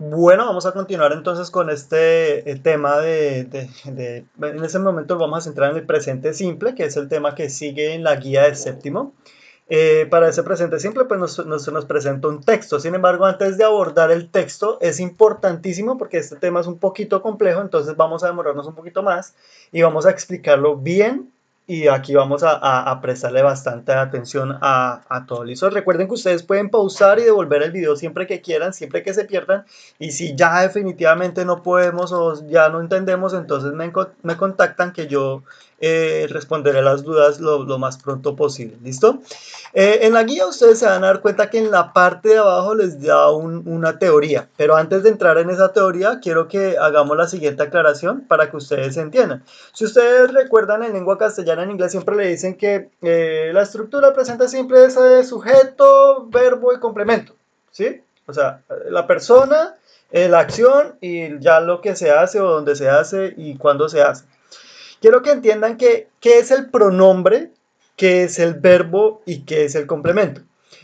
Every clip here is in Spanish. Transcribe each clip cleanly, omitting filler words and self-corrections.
Bueno, vamos a continuar entonces con este tema en ese momento vamos a centrar en el presente simple, que es el tema que sigue en la guía del séptimo. Para ese presente simple, pues nos presenta un texto. Sin embargo, antes de abordar el texto, es importantísimo porque este tema es un poquito complejo, entonces vamos a demorarnos un poquito más y vamos a explicarlo bien. Y aquí vamos a prestarle bastante atención a todo. ¿Listo? Recuerden que ustedes pueden pausar y devolver el video siempre que quieran, siempre que se pierdan. Y si ya definitivamente no podemos o ya no entendemos, entonces me contactan que yo responderé las dudas lo más pronto posible. ¿Listo? En la guía ustedes se van a dar cuenta que en la parte de abajo les da una teoría, pero antes de entrar en esa teoría quiero que hagamos la siguiente aclaración para que ustedes entiendan. Si ustedes recuerdan en lengua castellana, en inglés siempre le dicen que la estructura presente simple es sujeto, verbo y complemento, ¿sí? O sea, la persona, la acción y ya lo que se hace o dónde se hace y cuándo se hace. Quiero que entiendan que qué es el pronombre, qué es el verbo y qué es el complemento.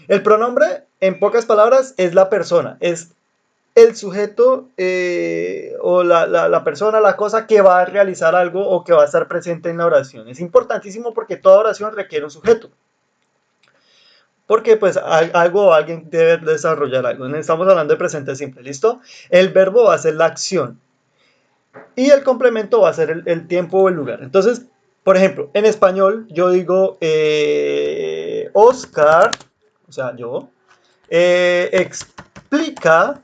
El pronombre, en pocas palabras, es la persona, es el sujeto o la persona, la cosa que va a realizar algo o que va a estar presente en la oración. Es importantísimo porque toda oración requiere un sujeto. Porque pues algo o alguien debe desarrollar algo. Estamos hablando de presente simple, ¿listo? El verbo va a ser la acción. Y el complemento va a ser el tiempo o el lugar. Entonces, por ejemplo, en español yo digo Oscar, o sea, yo, explica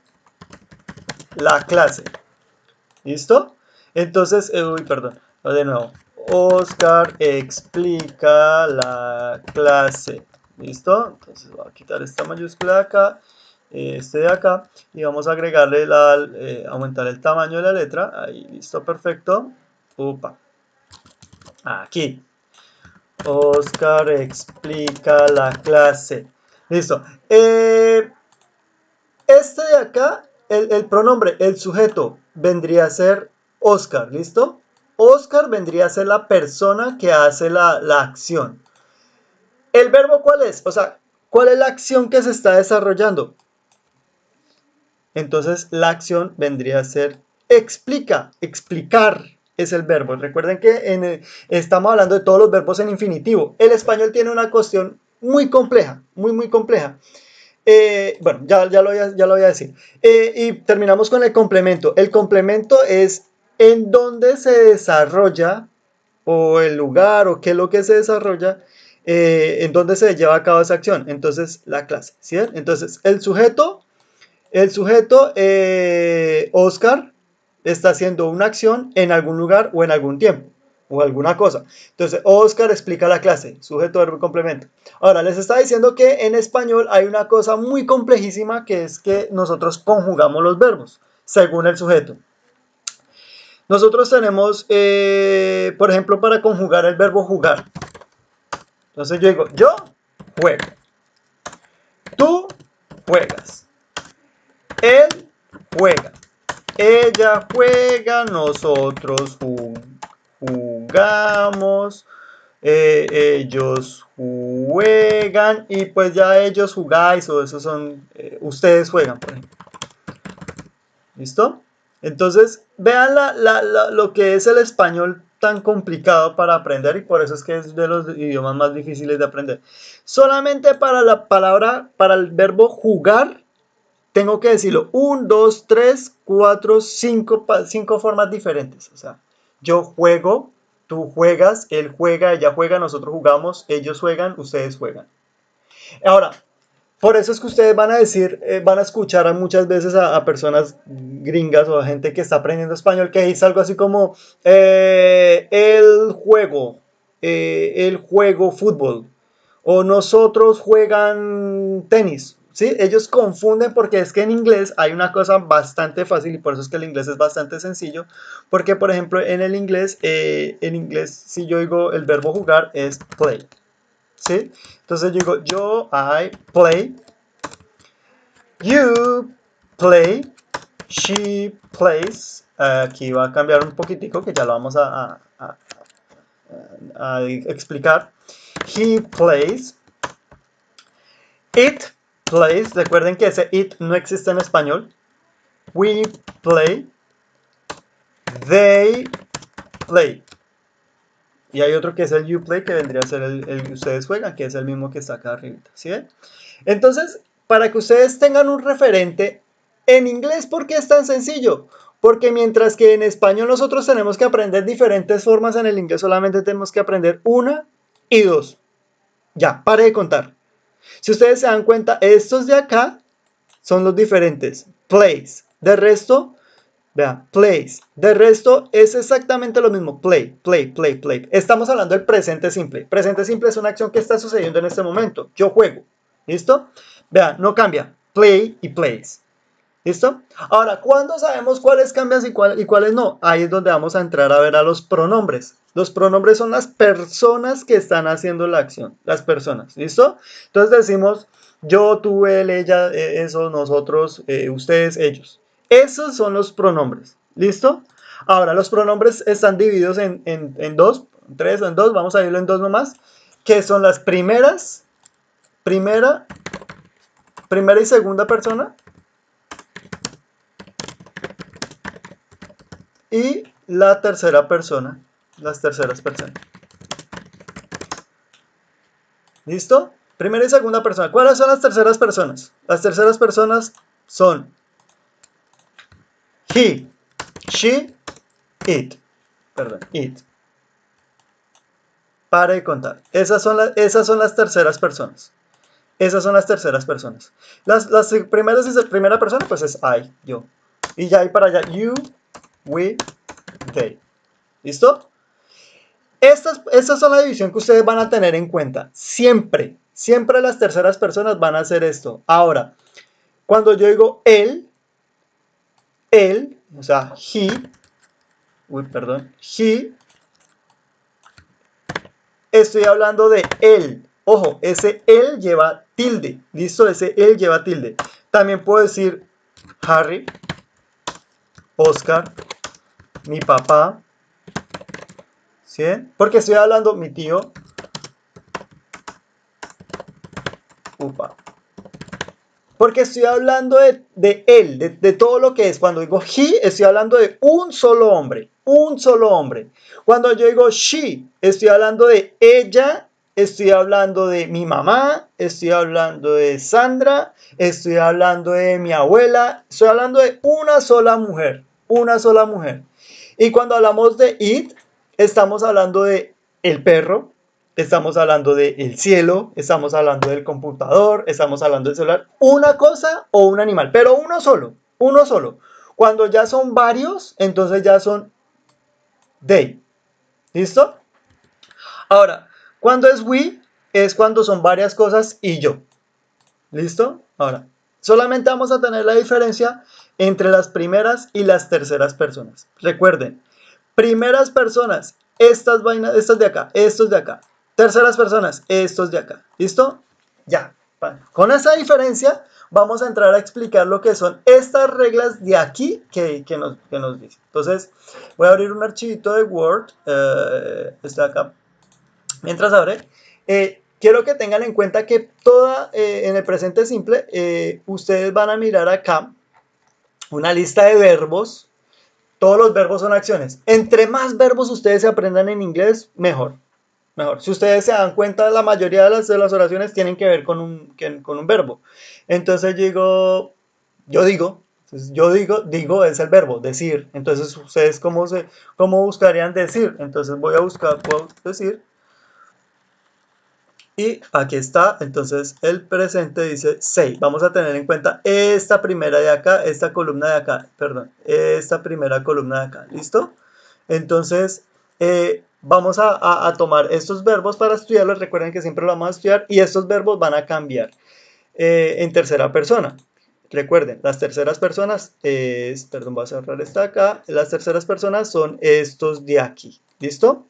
la clase. ¿Listo? Entonces, uy, perdón, de nuevo. Oscar explica la clase. ¿Listo? Entonces voy a quitar esta mayúscula de acá, este de acá, y vamos a agregarle aumentar el tamaño de la letra. Ahí, listo, perfecto. Upa. Aquí. Oscar explica la clase. Listo. Este de acá, el pronombre, el sujeto, vendría a ser Oscar, ¿listo? Oscar vendría a ser la persona que hace la acción. ¿El verbo cuál es? O sea, ¿cuál es la acción que se está desarrollando? Entonces, la acción vendría a ser explica, explicar es el verbo. Recuerden que estamos hablando de todos los verbos en infinitivo. El español tiene una cuestión muy compleja, muy compleja. Bueno, ya lo voy a decir. Y terminamos con el complemento. El complemento es en dónde se desarrolla o el lugar o qué es lo que se desarrolla, en dónde se lleva a cabo esa acción. Entonces, la clase, ¿sí? Entonces, el sujeto Oscar, está haciendo una acción en algún lugar o en algún tiempo o alguna cosa. Entonces, Oscar explica la clase, sujeto, verbo y complemento. Ahora, les está diciendo que en español hay una cosa muy complejísima que es que nosotros conjugamos los verbos según el sujeto. Nosotros tenemos, por ejemplo, para conjugar el verbo jugar. Entonces yo digo, yo juego, tú juegas, él juega, ella juega, nosotros jugamos, ellos juegan y pues ya ellos jugáis o esos son, ustedes juegan, por ejemplo. ¿Listo? Entonces, vean lo que es el español tan complicado para aprender y por eso es que es de los idiomas más difíciles de aprender. Solamente para la palabra, para el verbo jugar, tengo que decirlo 1, 2, 3, 4, 5 formas diferentes. O sea, yo juego, tú juegas, él juega, ella juega, nosotros jugamos, ellos juegan, ustedes juegan. Ahora, por eso es que ustedes van a decir, van a escuchar muchas veces a personas gringas o a gente que está aprendiendo español que dice algo así como el juego fútbol o nosotros juegan tenis. ¿Sí? Ellos confunden porque es que en inglés hay una cosa bastante fácil y por eso es que el inglés es bastante sencillo. Porque, por ejemplo, en inglés, si yo digo el verbo jugar es play. ¿Sí? Entonces yo digo, I play, you play, she plays. Aquí va a cambiar un poquitico que ya lo vamos a explicar. He plays, it plays. Recuerden que ese it no existe en español. we play, they play. Y hay otro que es el you play, que vendría a ser el que ustedes juegan, que es el mismo que está acá arriba. ¿Sí ven? Entonces, para que ustedes tengan un referente, en inglés, ¿por qué es tan sencillo? Porque mientras que en español nosotros tenemos que aprender diferentes formas, en el inglés solamente tenemos que aprender una y dos. Ya, pare de contar. Si ustedes se dan cuenta, estos de acá son los diferentes. Plays. De resto, vean, plays. De resto es exactamente lo mismo. Play, play, play, play. Estamos hablando del presente simple. Presente simple es una acción que está sucediendo en este momento. Yo juego. ¿Listo? Vean, no cambia. Play y plays. ¿Listo? Ahora, ¿cuándo sabemos cuáles cambian y cuáles no? Ahí es donde vamos a entrar a ver a los pronombres. Los pronombres son las personas que están haciendo la acción. Las personas. ¿Listo? Entonces decimos yo, tú, él, ella, eso, nosotros, ustedes, ellos. Esos son los pronombres. ¿Listo? Ahora, los pronombres están divididos en dos, tres o en dos. Vamos a irlo en dos nomás. Que son las primeras, primera y segunda persona. Y la tercera persona, las terceras personas. ¿Listo? Primera y segunda persona. ¿Cuáles son las terceras personas? Las terceras personas son he, she, it. Perdón, it. Pare de contar. Esas son las terceras personas. Esas son las terceras personas. Las primeras y primera persona, pues es I, yo. Y ya hay para allá, you, we, they. ¿Listo? Estas son la división que ustedes van a tener en cuenta. Siempre, siempre las terceras personas van a hacer esto. Ahora, cuando yo digo él, o sea, he, estoy hablando de él. Ojo, ese él lleva tilde. ¿Listo? Ese él lleva tilde. También puedo decir Harry, Oscar, mi papá. ¿Sí? Porque estoy hablando mi tío. Upa. Porque estoy hablando de él, de todo lo que es. Cuando digo he, estoy hablando de un solo hombre. Un solo hombre. Cuando yo digo she, estoy hablando de ella. Estoy hablando de mi mamá. Estoy hablando de Sandra. Estoy hablando de mi abuela. Estoy hablando de una sola mujer. Una sola mujer. Y cuando hablamos de it, estamos hablando de el perro. Estamos hablando del cielo, estamos hablando del computador, estamos hablando del celular. Una cosa o un animal, pero uno solo, uno solo. Cuando ya son varios, entonces ya son they. ¿Listo? Ahora, cuando es we, es cuando son varias cosas y yo. ¿Listo? Ahora, solamente vamos a tener la diferencia entre las primeras y las terceras personas. Recuerden, primeras personas, estas vainas, estas de acá, estos de acá. Terceras personas, estos de acá. ¿Listo? Ya. Con esa diferencia vamos a entrar a explicar lo que son estas reglas de aquí que nos dicen. Entonces, voy a abrir un archivito de Word. Está acá. Mientras abre, quiero que tengan en cuenta que en el presente simple, ustedes van a mirar acá una lista de verbos. Todos los verbos son acciones. Entre más verbos ustedes se aprendan en inglés, mejor. Mejor. Si ustedes se dan cuenta, la mayoría de las oraciones tienen que ver con un verbo. Entonces digo es el verbo, decir. Entonces, ustedes cómo buscarían decir. Entonces puedo decir. Y aquí está, entonces el presente dice say. Vamos a tener en cuenta esta primera de acá, esta columna de acá, perdón, esta primera columna de acá, ¿listo? Entonces, vamos a tomar estos verbos para estudiarlos. Recuerden que siempre lo vamos a estudiar y estos verbos van a cambiar en tercera persona. Recuerden, las terceras personas, perdón, voy a cerrar esta acá, las terceras personas son estos de aquí, ¿listo?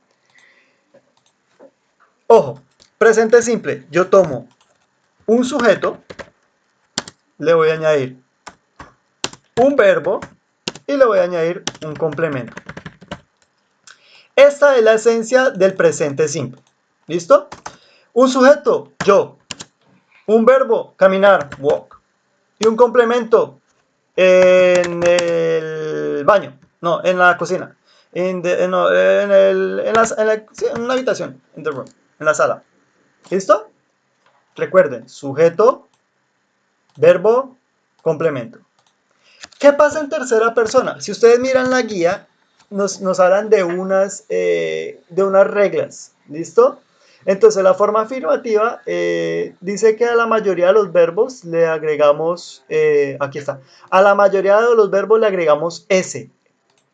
Ojo, presente simple, yo tomo un sujeto, le voy a añadir un verbo y le voy a añadir un complemento. Esta es la esencia del presente simple. ¿Listo? Un sujeto, yo. Un verbo, caminar, walk. Y un complemento, en el baño, no, en la cocina, no, sí, en una habitación, in the room, en la sala. ¿Listo? Recuerden, sujeto, verbo, complemento. ¿Qué pasa en tercera persona? Si ustedes miran la guía, nos hablan de unas reglas. ¿Listo? Entonces, la forma afirmativa dice que a la mayoría de los verbos le agregamos, aquí está, a la mayoría de los verbos le agregamos S.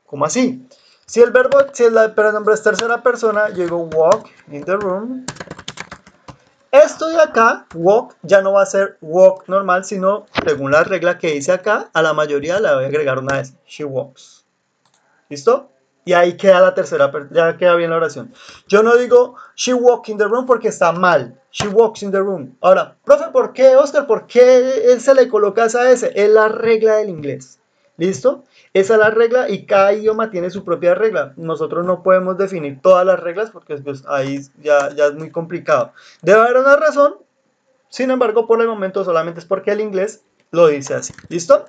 ¿Cómo así? Si el pronombre es tercera persona, yo digo walk in the room. Esto de acá, walk, ya no va a ser walk normal, sino según la regla que dice acá, a la mayoría le voy a agregar una S. She walks. ¿Listo? Y ahí queda la tercera, ya queda bien la oración. Yo no digo she walks in the room porque está mal. She walks in the room. Ahora, profe, ¿por qué, Oscar? ¿Por qué él se le coloca esa S? Es la regla del inglés. ¿Listo? Esa es la regla y cada idioma tiene su propia regla. Nosotros no podemos definir todas las reglas porque pues, ahí ya es muy complicado. Debe haber una razón, sin embargo, por el momento solamente es porque el inglés lo dice así. ¿Listo?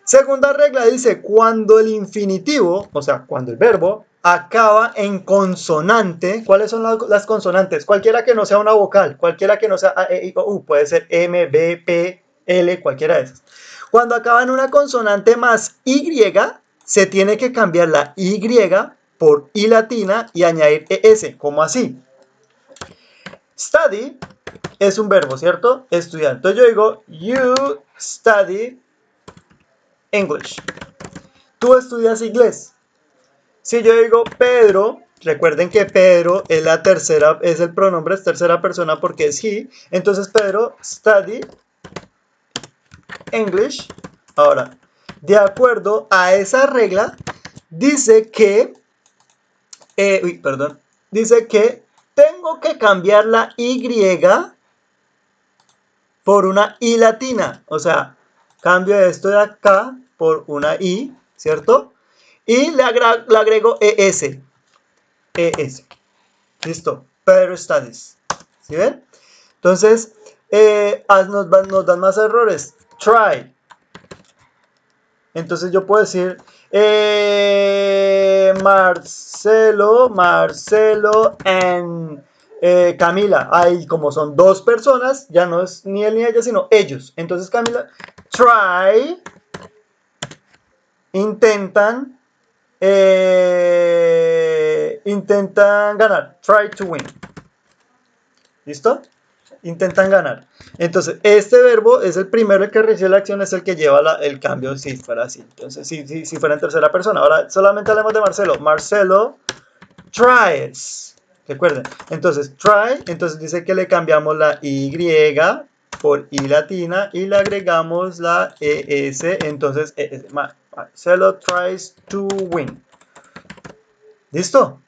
Segunda regla dice, cuando el infinitivo, o sea, cuando el verbo acaba en consonante, ¿cuáles son las consonantes? Cualquiera que no sea una vocal, cualquiera que no sea A, E, I, O, U, puede ser M, B, P, L, cualquiera de esas. Cuando acaba en una consonante más Y, se tiene que cambiar la Y por I latina y añadir ES. ¿Cómo así? Study es un verbo, ¿cierto? Estudiar. Entonces yo digo, you study English. Tú estudias inglés. Si yo digo Pedro, recuerden que Pedro es el pronombre, es tercera persona porque es he. Entonces Pedro study English. Ahora, de acuerdo a esa regla, dice que, dice que tengo que cambiar la Y por una I latina. O sea, cambio esto de acá por una I, ¿cierto? Y le agrego ES. ES. Listo. Better Studies. ¿Sí ven? Entonces, nos dan más errores. Try. Entonces yo puedo decir Marcelo and Camila. Ahí como son dos personas, ya no es ni él ni ella, sino ellos. Entonces Camila, try, intentan ganar. Try to win. ¿Listo? Intentan ganar. Entonces, este verbo es el primero el que recibe la acción, es el que lleva el cambio si fuera así. Entonces, si fuera en tercera persona. Ahora, solamente hablemos de Marcelo. Marcelo tries. Recuerden. Entonces, try. Entonces dice que le cambiamos la Y por I latina y le agregamos la ES. Entonces, Marcelo tries to win. ¿Listo?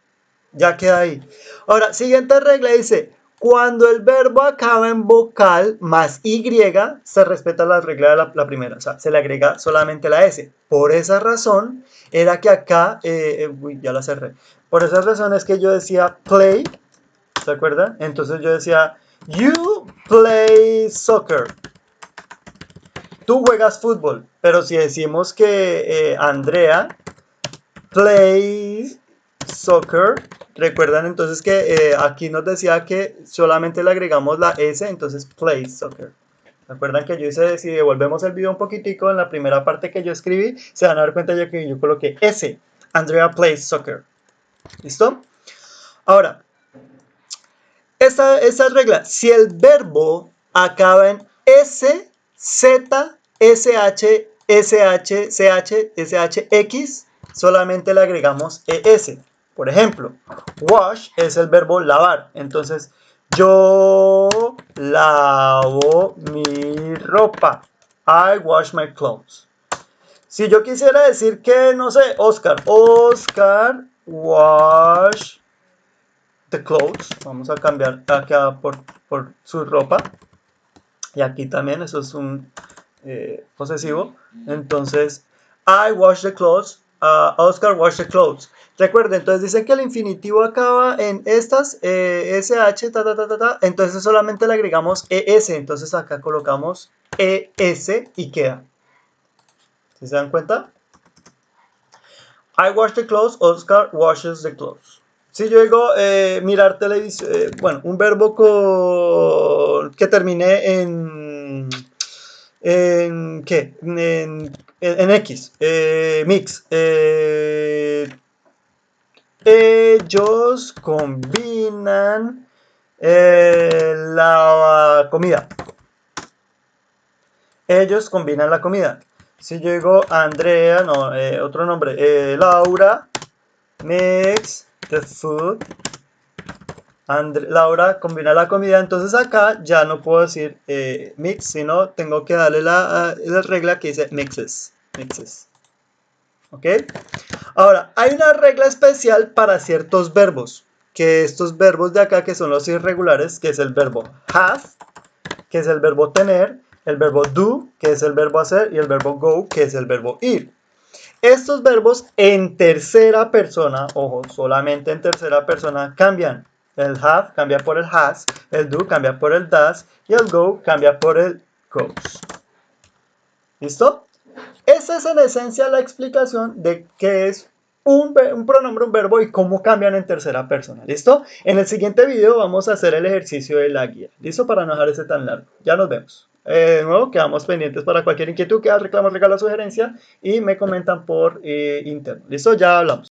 Ya queda ahí. Ahora, siguiente regla dice, cuando el verbo acaba en vocal más Y, se respeta la regla de la primera. O sea, se le agrega solamente la S. Por esa razón, era que acá, uy, ya la cerré. Por esa razón es que yo decía play, ¿se acuerdan? Entonces yo decía, you play soccer. Tú juegas fútbol. Pero si decimos que Andrea play soccer. Recuerdan entonces que aquí nos decía que solamente le agregamos la S, entonces play soccer. Recuerdan que yo hice, si devolvemos el video un poquitico, en la primera parte que yo escribí, se van a dar cuenta ya que yo coloqué S. Andrea plays soccer. ¿Listo? Ahora, esta regla, si el verbo acaba en S, Z, SH, SH, CH, SHX, solamente le agregamos ES. Por ejemplo, wash es el verbo lavar. Entonces, yo lavo mi ropa. I wash my clothes. Si yo quisiera decir que, no sé, Oscar wash the clothes. Vamos a cambiar acá por su ropa. Y aquí también, eso es un posesivo. Entonces, I wash the clothes. Oscar wash the clothes. Recuerden, entonces dice que el infinitivo acaba en estas, SH, entonces solamente le agregamos ES. Entonces acá colocamos ES y queda. ¿Sí se dan cuenta? I wash the clothes, Oscar washes the clothes. Si yo digo mirar televisión, bueno, un verbo que termine en ¿qué? En X, mix. Ellos combinan la comida. Ellos combinan la comida. Si yo digo Andrea, no, otro nombre, Laura mix the food. Laura combina la comida, entonces acá ya no puedo decir mix, sino tengo que darle la regla que dice mixes. Mixes. ¿Ok? Ahora, hay una regla especial para ciertos verbos, que estos verbos de acá, que son los irregulares, que es el verbo have, que es el verbo tener, el verbo do, que es el verbo hacer, y el verbo go, que es el verbo ir. Estos verbos en tercera persona, ojo, solamente en tercera persona, cambian. El have cambia por el has, el do cambia por el does, y el go cambia por el goes. ¿Listo? Esa es en esencia la explicación de qué es un pronombre, un verbo y cómo cambian en tercera persona. ¿Listo? En el siguiente video vamos a hacer el ejercicio de la guía. ¿Listo? Para no dejar ese tan largo. Ya nos vemos. De nuevo, quedamos pendientes para cualquier inquietud, queda reclamo, regalo, sugerencia y me comentan por interno. ¿Listo? Ya hablamos.